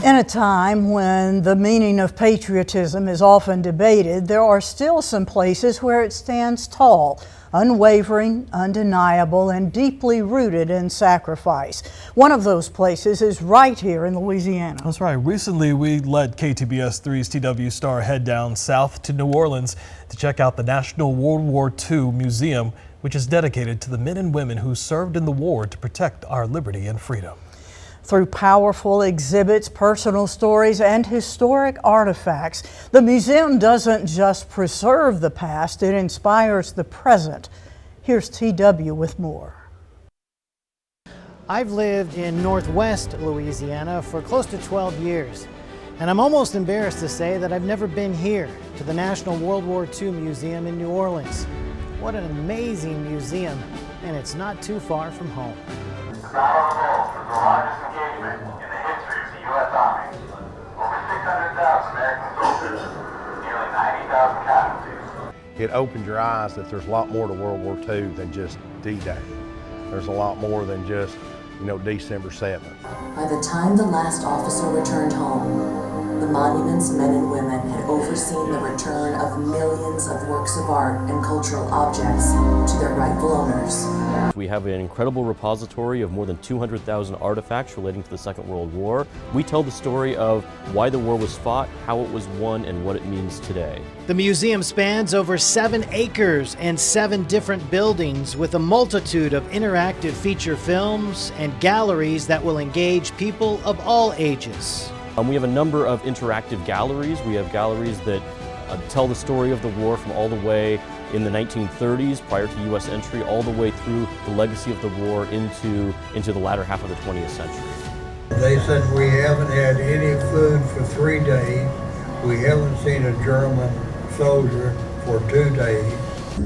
In a time when the meaning of patriotism is often debated, there are still some places where it stands tall, unwavering, undeniable, and deeply rooted in sacrifice. One of those places is right here in Louisiana. That's right. Recently, we let KTBS 3's TW Star head down south to New Orleans to check out the National World War II Museum, which is dedicated to the men and women who served in the war to protect our liberty and freedom. Through powerful exhibits, personal stories, and historic artifacts, the museum doesn't just preserve the past, it inspires the present. Here's TW with more. I've lived in Northwest Louisiana for close to 12 years, and I'm almost embarrassed to say that I've never been here to the National World War II Museum in New Orleans. What an amazing museum, and it's not too far from home. The Battle of the Bulge was the largest engagement in the history of the U.S. Army. Over 600,000 American soldiers, nearly 90,000 casualties. It opened your eyes that there's a lot more to World War II than just D-Day. There's a lot more than just, December 7th. By the time the last officer returned home, the monument's men and women had overseen the return of millions of works of art and cultural objects to their rightful owners. We have an incredible repository of more than 200,000 artifacts relating to the Second World War. We tell the story of why the war was fought, how it was won, and what it means today. The museum spans over 7 acres and 7 different buildings with a multitude of interactive feature films and galleries that will engage people of all ages. We have a number of interactive galleries. We have galleries that tell the story of the war from all the way in the 1930s, prior to U.S. entry, all the way through the legacy of the war into the latter half of the 20th century. They said we haven't had any food for 3 days. We haven't seen a German soldier for 2 days.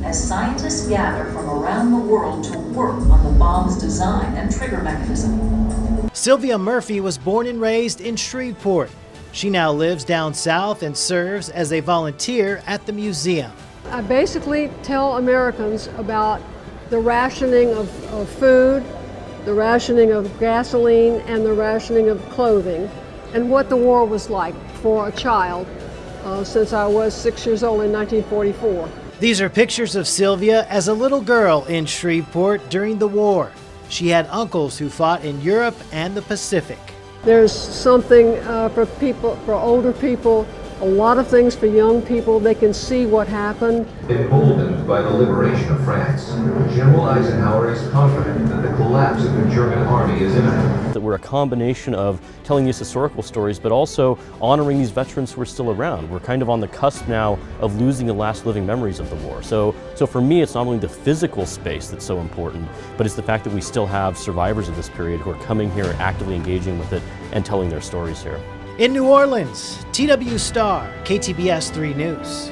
As scientists gather from around the world to work on the bomb's design and trigger mechanism. Sylvia Murphy was born and raised in Shreveport. She now lives down south and serves as a volunteer at the museum. I basically tell Americans about the rationing of food, the rationing of gasoline, and the rationing of clothing, and what the war was like for a child since I was 6 years old in 1944. These are pictures of Sylvia as a little girl in Shreveport during the war. She had uncles who fought in Europe and the Pacific. There's something for older people, a lot of things for young people. They can see what happened. Emboldened by the liberation of France, General Eisenhower is confident that the collapse of the German army is imminent. That we're a combination of telling these historical stories, but also honoring these veterans who are still around. We're kind of on the cusp now of losing the last living memories of the war. So for me, it's not only the physical space that's so important, but it's the fact that we still have survivors of this period who are coming here and actively engaging with it and telling their stories here. In New Orleans, TW Star, KTBS 3 News.